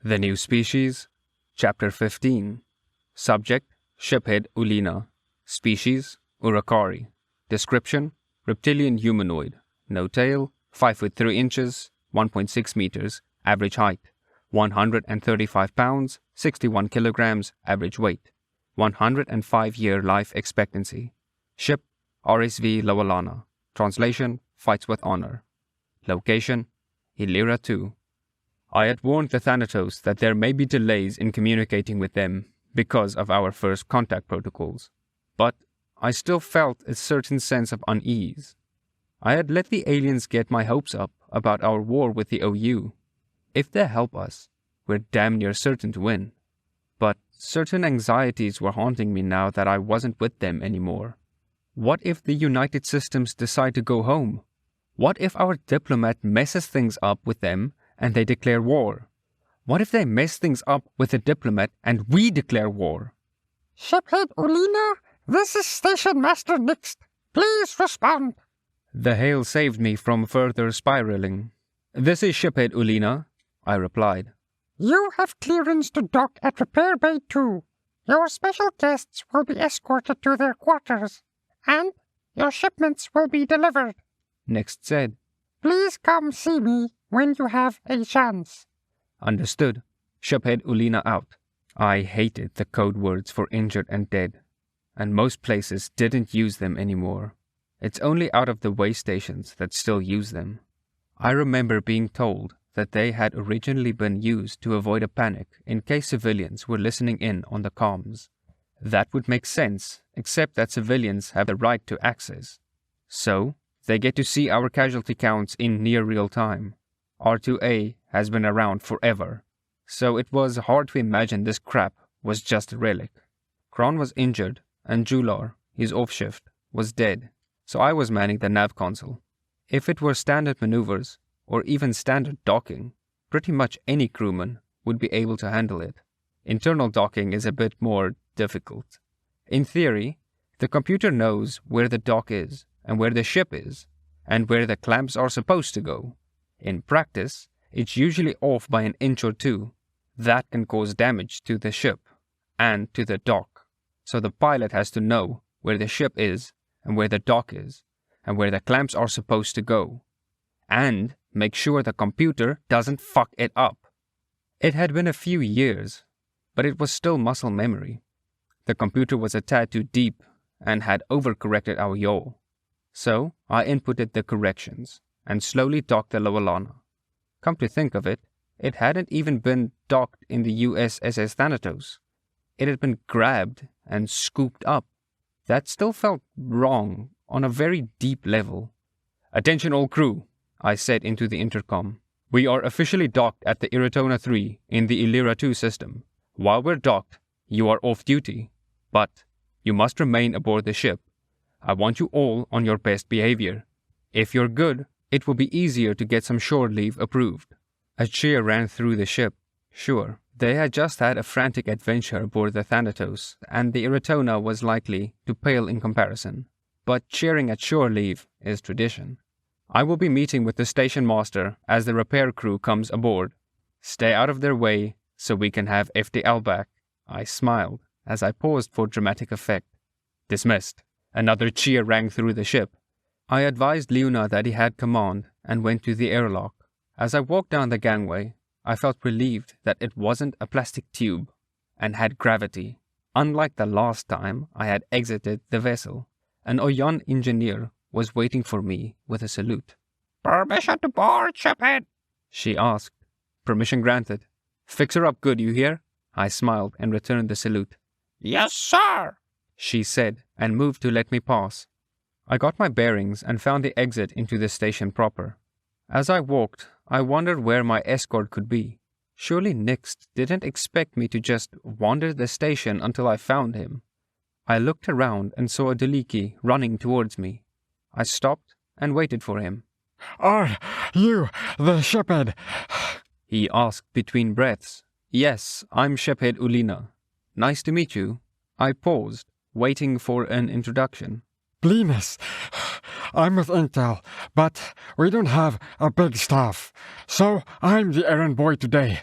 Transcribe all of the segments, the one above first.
The New Species, Chapter 15. Subject, Shiphead Ulina. Species, Urakari. Description, reptilian humanoid. No tail, 5 foot 3 inches, 1.6 meters, average height. 135 pounds, 61 kilograms, average weight. 105-year life expectancy. Ship, RSV Lawalana. Translation, Fights with Honor. Location, Illyria II. I had warned the Thanatos that there may be delays in communicating with them because of our first contact protocols, but I still felt a certain sense of unease. I had let the aliens get my hopes up about our war with the OU. If they help us, we're damn near certain to win. But certain anxieties were haunting me now that I wasn't with them anymore. What if the United Systems decide to go home? What if our diplomat messes things up with them and they declare war? What if they mess things up with the diplomat and we declare war? Shiphead Ulina, this is Station Master Nix. Please respond. The hail saved me from further spiraling. This is Shiphead Ulina, I replied. You have clearance to dock at Repair Bay 2. Your special guests will be escorted to their quarters, and your shipments will be delivered. Nix said. Please come see me when you have a chance. Understood. Shiphead Ulina out. I hated the code words for injured and dead, and most places didn't use them anymore. It's only out-of-the-way stations that still use them. I remember being told that they had originally been used to avoid a panic in case civilians were listening in on the comms. That would make sense, except that civilians have the right to access. So, they get to see our casualty counts in near real time. R2A has been around forever, so it was hard to imagine this crap was just a relic. Kron was injured, and Jular, his off-shift, was dead, so I was manning the nav console. If it were standard maneuvers, or even standard docking, pretty much any crewman would be able to handle it. Internal docking is a bit more difficult. In theory, the computer knows where the dock is, and where the ship is, and where the clamps are supposed to go. In practice, it's usually off by an inch or two. That can cause damage to the ship and to the dock. So the pilot has to know where the ship is and where the dock is and where the clamps are supposed to go. And make sure the computer doesn't fuck it up. It had been a few years, but it was still muscle memory. The computer was a tad too deep and had overcorrected our yaw. So I inputted the corrections and slowly docked the Lawalana. Come to think of it, it hadn't even been docked in the USS Thanatos. It had been grabbed and scooped up. That still felt wrong on a very deep level. Attention all crew, I said into the intercom. We are officially docked at the Iritona 3 in the Illyria II system. While we're docked, you are off duty, but you must remain aboard the ship. I want you all on your best behavior. If you're good, it will be easier to get some shore leave approved. A cheer ran through the ship. Sure, they had just had a frantic adventure aboard the Thanatos, and the Iritona was likely to pale in comparison. But cheering at shore leave is tradition. I will be meeting with the station master as the repair crew comes aboard. Stay out of their way so we can have FDL back. I smiled as I paused for dramatic effect. Dismissed. Another cheer rang through the ship. I advised Luna that he had command and went to the airlock. As I walked down the gangway, I felt relieved that it wasn't a plastic tube and had gravity. Unlike the last time I had exited the vessel, an Oyan engineer was waiting for me with a salute. Permission to board, Shiphead? She asked. Permission granted. Fix her up good, you hear? I smiled and returned the salute. Yes, sir, she said, and moved to let me pass. I got my bearings and found the exit into the station proper. As I walked, I wondered where my escort could be. Surely Nix didn't expect me to just wander the station until I found him. I looked around and saw a Daliki running towards me. I stopped and waited for him. Are you the Shiphead? He asked between breaths. Yes, I'm Shiphead Ulina. Nice to meet you. I paused, waiting for an introduction. Please, I'm with Intel, but we don't have a big staff, so I'm the errand boy today.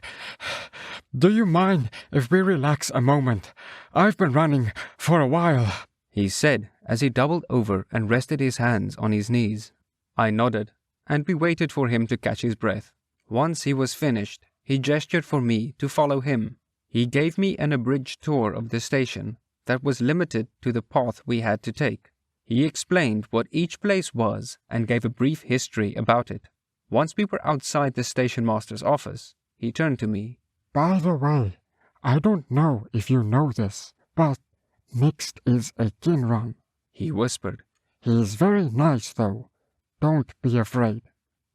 Do you mind if we relax a moment? I've been running for a while, he said as he doubled over and rested his hands on his knees. I nodded, and we waited for him to catch his breath. Once he was finished, he gestured for me to follow him. He gave me an abridged tour of the station that was limited to the path we had to take. He explained what each place was and gave a brief history about it. Once we were outside the station master's office, he turned to me. By the way, I don't know if you know this, but Nixt is a Kinran, he whispered. He is very nice, though. Don't be afraid.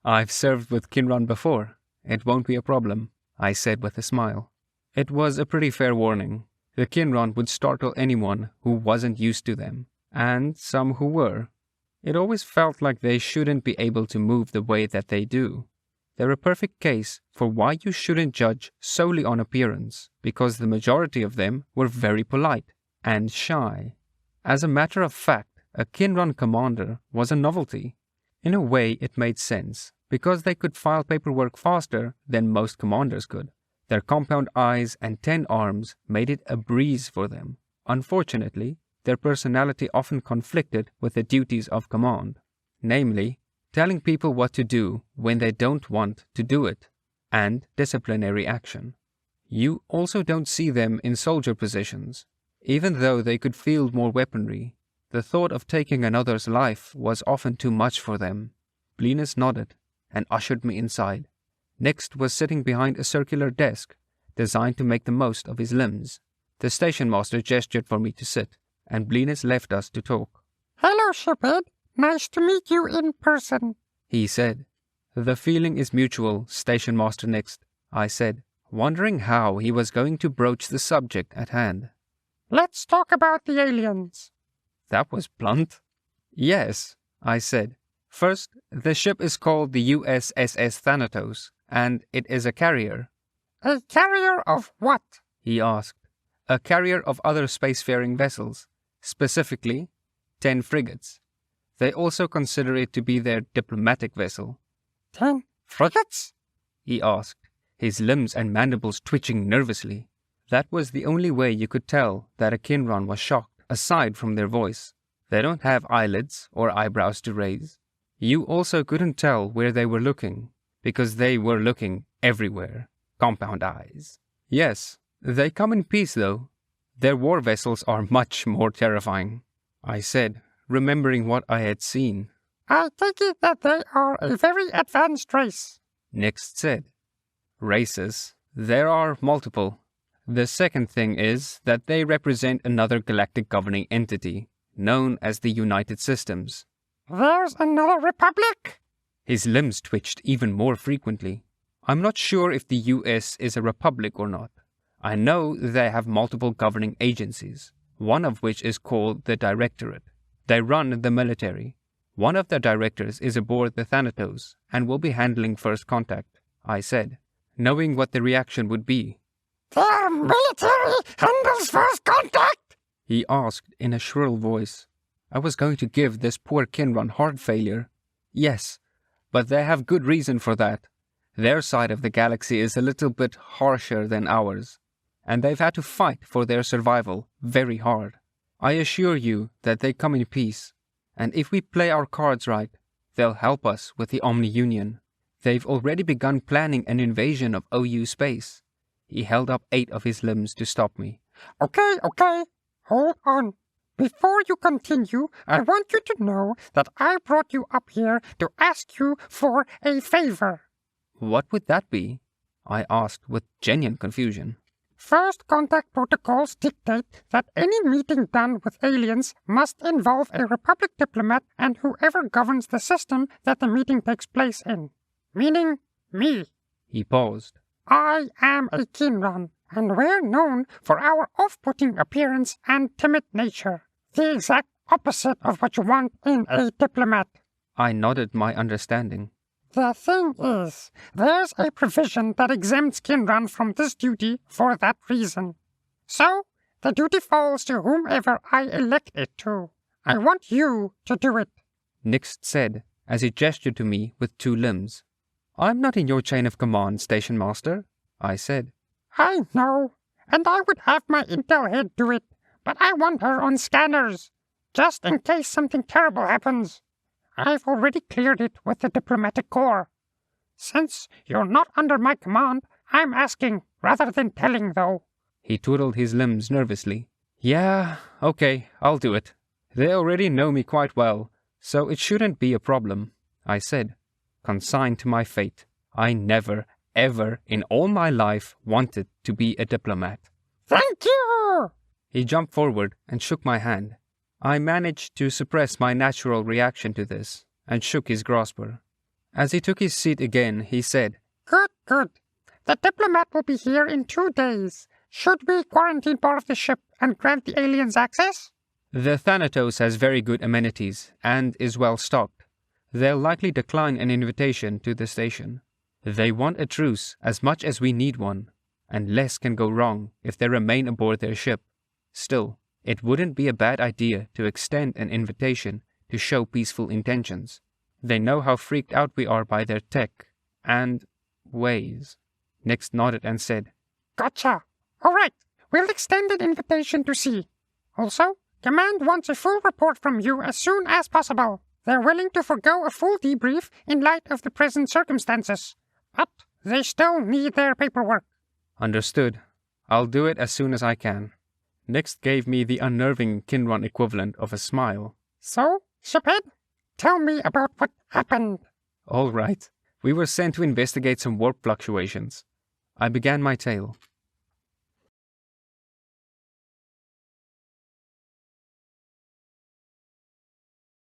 I've served with Kinran before. It won't be a problem, I said with a smile. It was a pretty fair warning. The Kinran would startle anyone who wasn't used to them, and some who were. It always felt like they shouldn't be able to move the way that they do. They're a perfect case for why you shouldn't judge solely on appearance, because the majority of them were very polite and shy. As a matter of fact, a Kinran commander was a novelty. In a way, it made sense, because they could file paperwork faster than most commanders could. Their compound eyes and 10 arms made it a breeze for them. Unfortunately, their personality often conflicted with the duties of command, namely, telling people what to do when they don't want to do it, and disciplinary action. You also don't see them in soldier positions. Even though they could field more weaponry, the thought of taking another's life was often too much for them. Blinus nodded and ushered me inside. Nixt was sitting behind a circular desk, designed to make the most of his limbs. The station master gestured for me to sit, and Blinus left us to talk. Hello, Shepherd. Nice to meet you in person, he said. The feeling is mutual, Station Master Nixt, I said, wondering how he was going to broach the subject at hand. Let's talk about the aliens. That was blunt. Yes, I said. First, the ship is called the USSS Thanatos, and it is a carrier. A carrier of what? He asked. A carrier of other spacefaring vessels, specifically 10 frigates. They also consider it to be their diplomatic vessel. 10 frigates? He asked, his limbs and mandibles twitching nervously. That was the only way you could tell that a Kinran was shocked, aside from their voice. They don't have eyelids or eyebrows to raise. You also couldn't tell where they were looking, because they were looking everywhere. Compound eyes. Yes, they come in peace though. Their war vessels are much more terrifying, I said, remembering what I had seen. I take it that they are a very advanced race, Nixt said. Races. There are multiple. The second thing is that they represent another galactic governing entity, known as the United Systems. There's another republic? His limbs twitched even more frequently. I'm not sure if the US is a republic or not. I know they have multiple governing agencies, one of which is called the Directorate. They run the military. One of the directors is aboard the Thanatos and will be handling first contact, I said, knowing what the reaction would be. Their military handles first contact? He asked in a shrill voice. I was going to give this poor Kinran heart failure. Yes, but they have good reason for that. Their side of the galaxy is a little bit harsher than ours, and they've had to fight for their survival very hard. I assure you that they come in peace, and if we play our cards right, they'll help us with the Omni-Union. They've already begun planning an invasion of OU space. He held up 8 of his limbs to stop me. Okay. Hold on. Before you continue, I want you to know that I brought you up here to ask you for a favor. What would that be? I asked with genuine confusion. First contact protocols dictate that any meeting done with aliens must involve a Republic diplomat and whoever governs the system that the meeting takes place in. Meaning me. He paused. I am a Kinran, and we're known for our off-putting appearance and timid nature. The exact opposite of what you want in a diplomat. I nodded my understanding. The thing is, there's a provision that exempts Kinran from this duty for that reason. So, the duty falls to whomever I elect it to. I want you to do it. Nixt said, as he gestured to me with 2 limbs. I'm not in your chain of command, Station Master, I said. I know, and I would have my intel head do it, but I want her on scanners, just in case something terrible happens. I've already cleared it with the diplomatic corps. Since you're not under my command, I'm asking rather than telling, though. He twiddled his limbs nervously. Yeah, okay, I'll do it. They already know me quite well, so it shouldn't be a problem, I said. Consigned to my fate, I never, ever in all my life wanted to be a diplomat. Thank you! He jumped forward and shook my hand. I managed to suppress my natural reaction to this, and shook his grasper. As he took his seat again, he said, Good, good. The diplomat will be here in 2 days. Should we quarantine part of the ship and grant the aliens access? The Thanatos has very good amenities, and is well stocked. They'll likely decline an invitation to the station. They want a truce as much as we need one, and less can go wrong if they remain aboard their ship. Still, it wouldn't be a bad idea to extend an invitation to show peaceful intentions. They know how freaked out we are by their tech and ways. Nix nodded and said, Gotcha. All right, we'll extend an invitation to see. Also, Command wants a full report from you as soon as possible. They're willing to forgo a full debrief in light of the present circumstances, but they still need their paperwork. Understood. I'll do it as soon as I can. Nix gave me the unnerving Kinron equivalent of a smile. So, Shiphead, tell me about what happened. All right. We were sent to investigate some warp fluctuations. I began my tale.